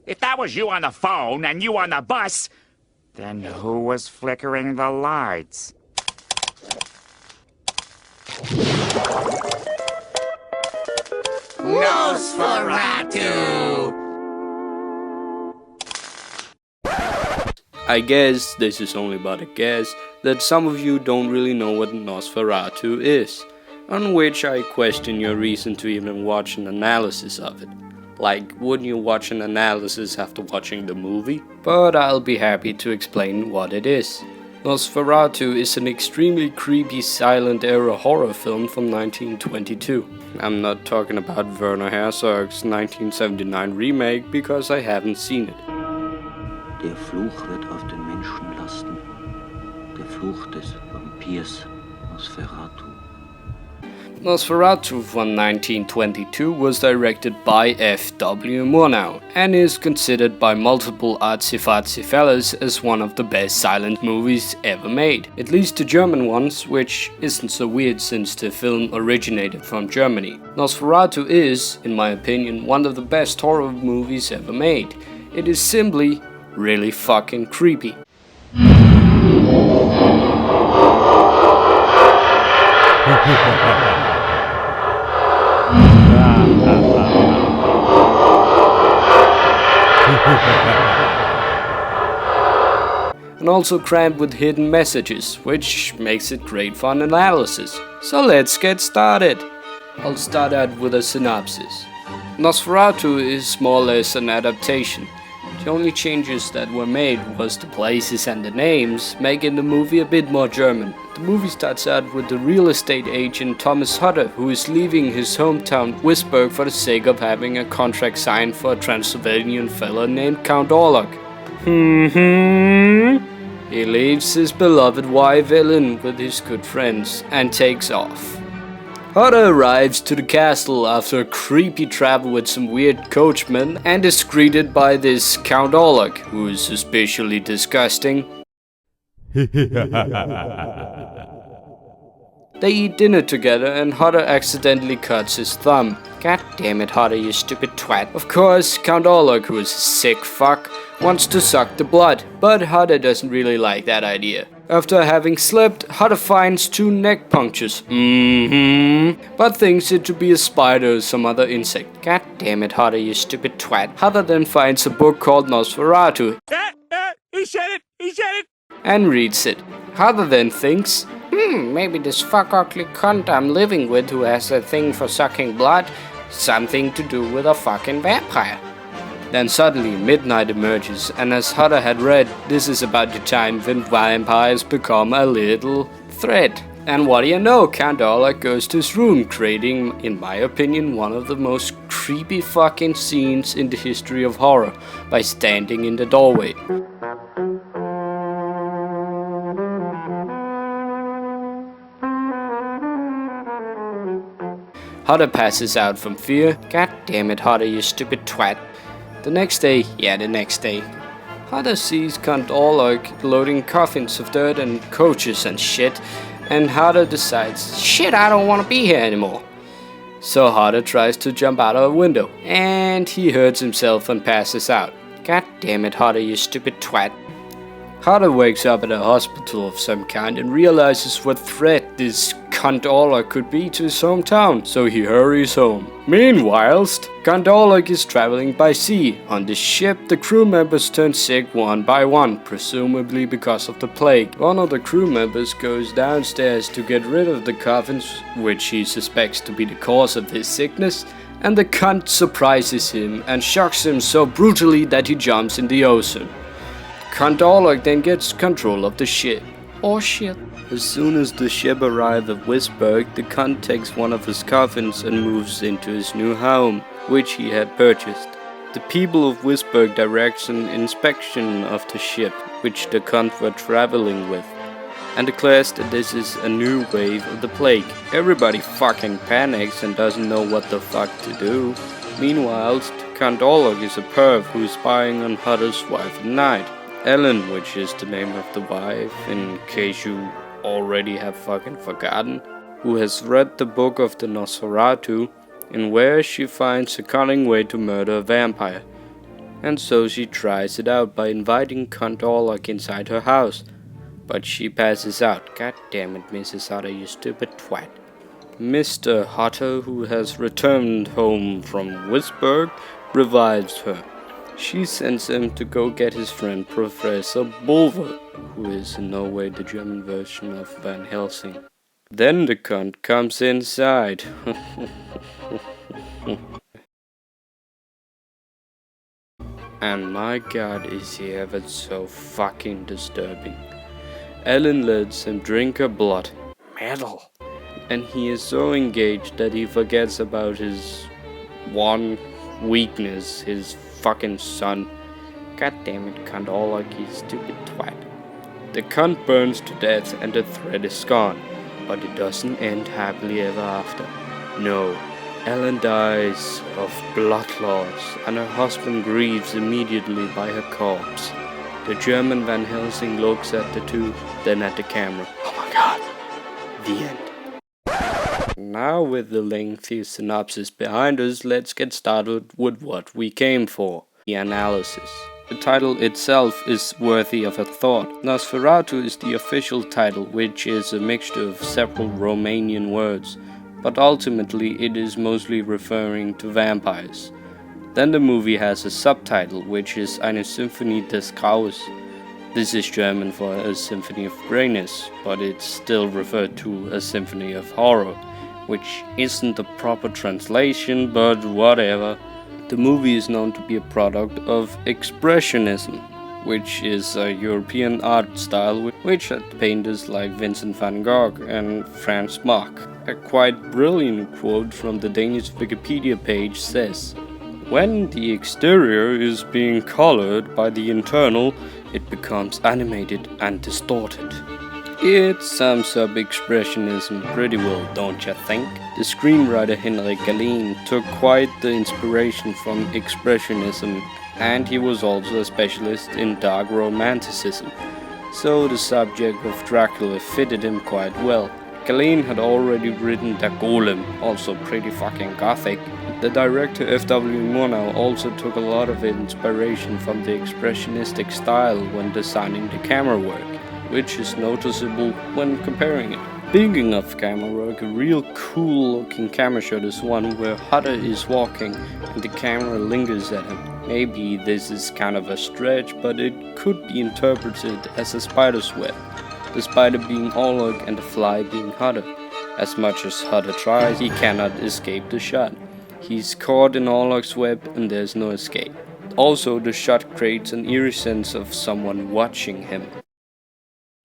If that was you on the phone and you on the bus, then who was flickering the lights? Nosferatu! I guess this is only but a guess that some of you don't really know what Nosferatu is, on which I question your reason to even watch an analysis of it. Like, wouldn't you watch an analysis after watching the movie? But I'll be happy to explain what it is. Nosferatu is an extremely creepy silent era horror film from 1922. I'm not talking about Werner Herzog's 1979 remake because I haven't seen it. Der Fluch wird auf den Menschen lasten. Der Fluch des Vampirs Nosferatu. Nosferatu from 1922 was directed by F.W. Murnau and is considered by multiple artsy-fartsy fellas as one of the best silent movies ever made. At least the German ones, which isn't so weird since the film originated from Germany. Nosferatu is, in my opinion, one of the best horror movies ever made. It is simply really fucking creepy. And also crammed with hidden messages, which makes it great for an analysis. So let's get started. I'll start out with a synopsis. Nosferatu is more or less an adaptation. The only changes that were made was the places and the names, making the movie a bit more German. The movie starts out with the real estate agent Thomas Hutter, who is leaving his hometown Wisburg for the sake of having a contract signed for a Transylvanian fella named Count Orlok. He leaves his beloved wife Ellen with his good friends and takes off. Hutter arrives to the castle after a creepy travel with some weird coachmen and is greeted by this Count Orlok, who is suspiciously disgusting. They eat dinner together and Hutter accidentally cuts his thumb. God damn it, Hutter, you stupid twat. Of course, Count Orlok, who is a sick fuck, wants to suck the blood, but Hutter doesn't really like that idea. After having slept, Hutter finds 2 neck punctures, but thinks it to be a spider or some other insect. God damn it, Hutter, you stupid twat. Hutter then finds a book called Nosferatu. He said it! And reads it. Hutter then thinks, maybe this fuck ugly cunt I'm living with who has a thing for sucking blood, something to do with a fucking vampire. Then suddenly midnight emerges, and as Hutter had read, this is about the time when vampires become a little threat. And what do you know, Count Orlok goes to his room, creating, in my opinion, one of the most creepy fucking scenes in the history of horror, by standing in the doorway. Hutter passes out from fear. God damn it, Hutter, you stupid twat. The next day, Hutter sees Count Orlok loading coffins of dirt and coaches and shit, and Hutter decides, shit, I don't want to be here anymore. So Hutter tries to jump out of a window, and he hurts himself and passes out. God damn it, Hutter, you stupid twat. Hutter wakes up at a hospital of some kind and realizes what threat this Count Orlok could be to his hometown, so he hurries home. Meanwhile, Count Orlok is traveling by sea. On the ship, the crew members turn sick one by one, presumably because of the plague. One of the crew members goes downstairs to get rid of the coffins, which he suspects to be the cause of his sickness, and the cunt surprises him and shocks him so brutally that he jumps in the ocean. Count Orlok then gets control of the ship. Oh shit. As soon as the ship arrives at Wisburg, the cunt takes one of his coffins and moves into his new home, which he had purchased. The people of Wisburg directs an inspection of the ship, which the cunt were traveling with, and declares that this is a new wave of the plague. Everybody fucking panics and doesn't know what the fuck to do. Meanwhile, Count Orlok is a perv who is spying on Hutter's wife at night. Ellen, which is the name of the wife, in case you already have fucking forgotten, who has read the book of the Nosferatu, in where she finds a cunning way to murder a vampire. and so she tries it out by inviting Count Orlok inside her house. But she passes out. God damn it, Mrs. Hutter, you stupid twat. Mr. Hutter, who has returned home from Wisburg, revives her. She sends him to go get his friend Professor Bulwer, who is in no way the German version of Van Helsing. Then the cunt comes inside. And my god, is he ever so fucking disturbing. Ellen lets him drink her blood. Metal. And he is so engaged that he forgets about his one weakness, his fucking son. God damn it, Count Orlok, you stupid twat. The cunt burns to death and the thread is gone. But it doesn't end happily ever after. No. Ellen dies of blood loss, and her husband grieves immediately by her corpse. The German Van Helsing looks at the two, then at the camera. Oh my god. The end. Now with the lengthy synopsis behind us, let's get started with what we came for, the analysis. The title itself is worthy of a thought. Nosferatu is the official title, which is a mixture of several Romanian words, but ultimately it is mostly referring to vampires. Then the movie has a subtitle, which is Eine Symphonie des Graues. This is German for a symphony of grayness, but it's still referred to as symphony of horror, which isn't the proper translation, but whatever. The movie is known to be a product of Expressionism, which is a European art style which had painters like Vincent van Gogh and Franz Marc. A quite brilliant quote from the Danish Wikipedia page says, "When the exterior is being colored by the internal, it becomes animated and distorted." It sums up Expressionism pretty well, don't you think? The screenwriter Henrik Galeen took quite the inspiration from Expressionism, and he was also a specialist in dark romanticism, so the subject of Dracula fitted him quite well. Galeen had already written Der Golem, also pretty fucking gothic. The director F.W. Murnau also took a lot of inspiration from the expressionistic style when designing the camera work, which is noticeable when comparing it. Speaking of camera work, a real cool looking camera shot is one where Hutter is walking and the camera lingers at him. Maybe this is kind of a stretch, but it could be interpreted as a spider's web. The spider being Orlok and the fly being Hutter. As much as Hutter tries, he cannot escape the shot. He's caught in Orlok's web and there's no escape. Also, the shot creates an eerie sense of someone watching him.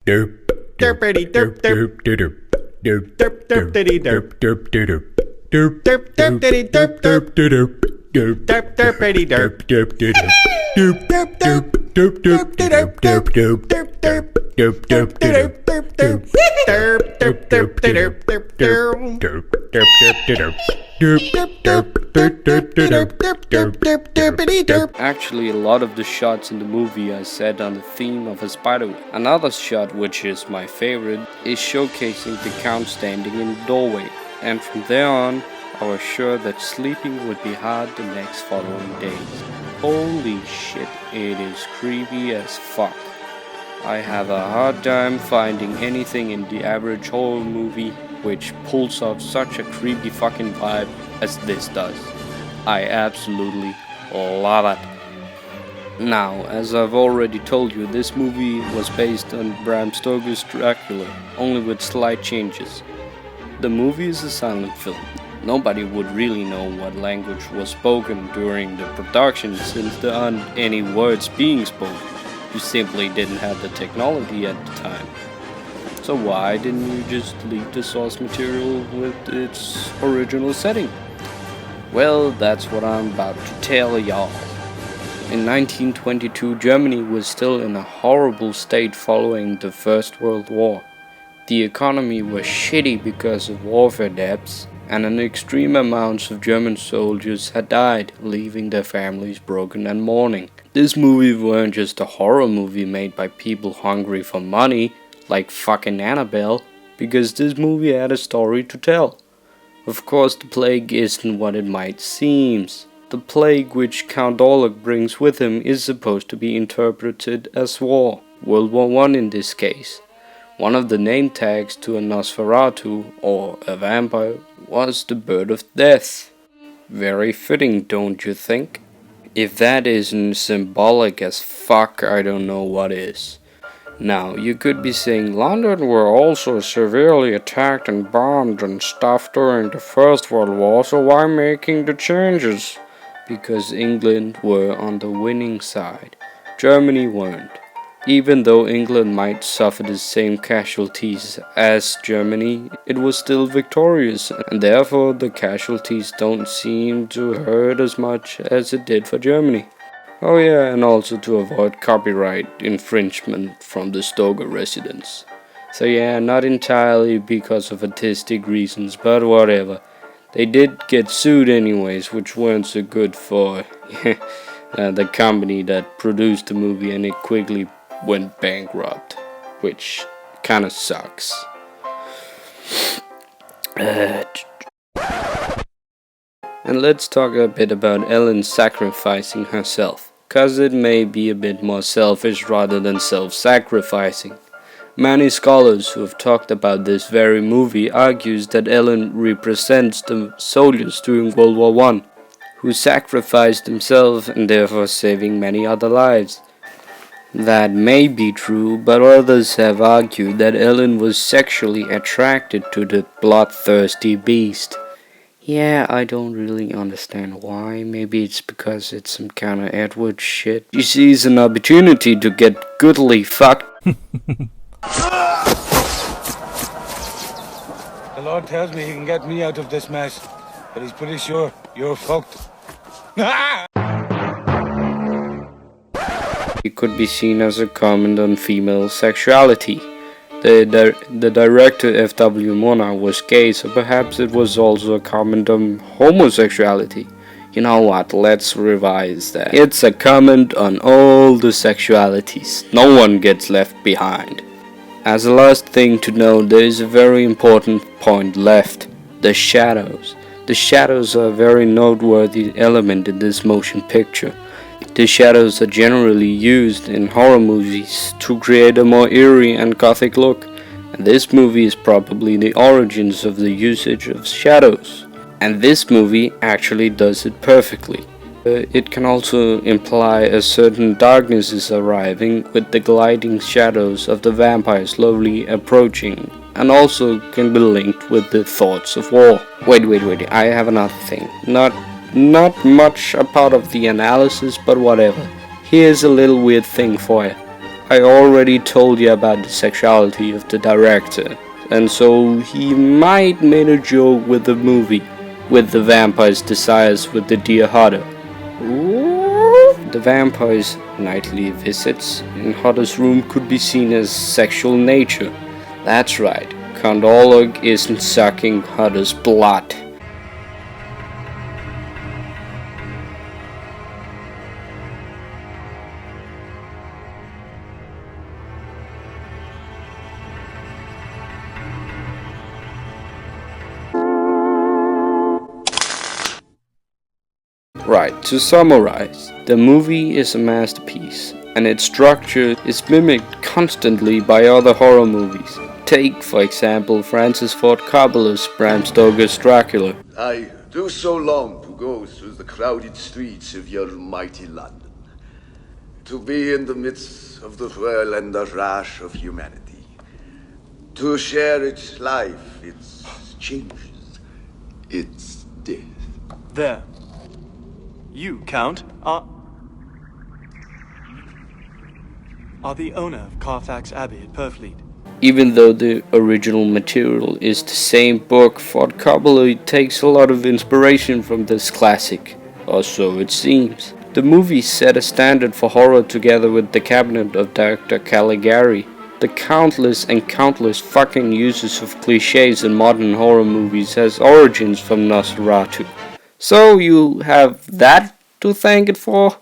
Derp derpity derp derp derp derp derp derpity derp derp derp derp derp derpity derp derp derp derp derp derpity derp derp derp derp derp derp derp derp derp derp derp derp derp derp derp derp derp Actually, a lot of the shots in the movie are set on the theme of a spiderweb. Another shot, which is my favorite, is showcasing the Count standing in the doorway, and from there on, I was sure that sleeping would be hard the next following days. Holy shit, it is creepy as fuck. I have a hard time finding anything in the average horror movie which pulls off such a creepy fucking vibe as this does. I absolutely love it. Now, as I've already told you, this movie was based on Bram Stoker's Dracula, only with slight changes. The movie is a silent film. Nobody would really know what language was spoken during the production since there aren't any words being spoken. You simply didn't have the technology at the time. So why didn't you just leave the source material with its original setting? Well, that's what I'm about to tell y'all. In 1922, Germany was still in a horrible state following the First World War. The economy was shitty because of warfare debts, and an extreme amount of German soldiers had died, leaving their families broken and mourning. This movie weren't just a horror movie made by people hungry for money, like fucking Annabelle, because this movie had a story to tell. Of course, the plague isn't what it might seem. The plague which Count Orlok brings with him is supposed to be interpreted as war, World War I in this case. One of the name tags to a Nosferatu, or a vampire, was the bird of death. Very fitting, don't you think? If that isn't symbolic as fuck, I don't know what is. Now, you could be saying London were also severely attacked and bombed and stuff during the First World War, so why making the changes? Because England were on the winning side. Germany weren't. Even though England might suffer the same casualties as Germany, it was still victorious, and therefore the casualties don't seem to hurt as much as it did for Germany. Oh yeah, and also to avoid copyright infringement from the Stoker residents. So yeah, not entirely because of artistic reasons, but whatever. They did get sued anyways, which weren't so good for the company that produced the movie, and it quickly went bankrupt, which kinda sucks. And let's talk a bit about Ellen sacrificing herself, cause it may be a bit more selfish rather than self-sacrificing. Many scholars who have talked about this very movie argues that Ellen represents the soldiers during World War I, who sacrificed themselves and therefore saving many other lives. That may be true, but others have argued that Ellen was sexually attracted to the bloodthirsty beast. Yeah, I don't really understand why. Maybe it's because it's some kind of Edward shit. She sees an opportunity to get goodly fucked. The Lord tells me he can get me out of this mess, but he's pretty sure you're fucked. It could be seen as a comment on female sexuality. The director F.W. Murnau was gay, so perhaps it was also a comment on homosexuality. You know what, let's revise that. It's a comment on all the sexualities. No one gets left behind. As a last thing to note, there is a very important point left. The shadows. The shadows are a very noteworthy element in this motion picture. The shadows are generally used in horror movies to create a more eerie and gothic look, and this movie is probably the origins of the usage of shadows. And this movie actually does it perfectly. It can also imply a certain darkness is arriving with the gliding shadows of the vampire slowly approaching, and also can be linked with the thoughts of war. Wait, I have another thing. Not much a part of the analysis, but whatever. Here's a little weird thing for you. I already told you about the sexuality of the director, and so he might made a joke with the movie, with the vampire's desires with the dear Hodder. The vampire's nightly visits in Hodder's room could be seen as sexual nature. That's right, Count Orlok isn't sucking Hodder's blood. Right, to summarize, the movie is a masterpiece, and its structure is mimicked constantly by other horror movies. Take, for example, Francis Ford Coppola's Bram Stoker's Dracula. I do so long to go through the crowded streets of your mighty London, to be in the midst of the whirl and the rush of humanity, to share its life, its changes, its death. There. You, Count, are the owner of Carfax Abbey at Purfleet. Even though the original material is the same book, Ford Coppola takes a lot of inspiration from this classic, or so it seems. The movie set a standard for horror together with The Cabinet of Dr. Caligari. The countless and countless fucking uses of cliches in modern horror movies has origins from Nosferatu. So you have that to thank it for?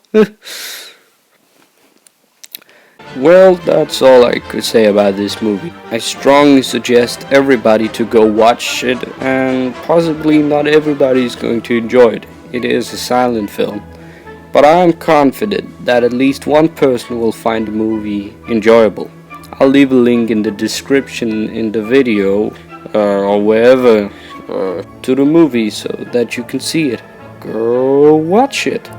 Well, that's all I could say about this movie. I strongly suggest everybody to go watch it, and possibly not everybody is going to enjoy it. it is a silent film, but I am confident that at least one person will find the movie enjoyable. I'll leave a link in the description in the video or wherever to the movie so that you can see it. Go watch it.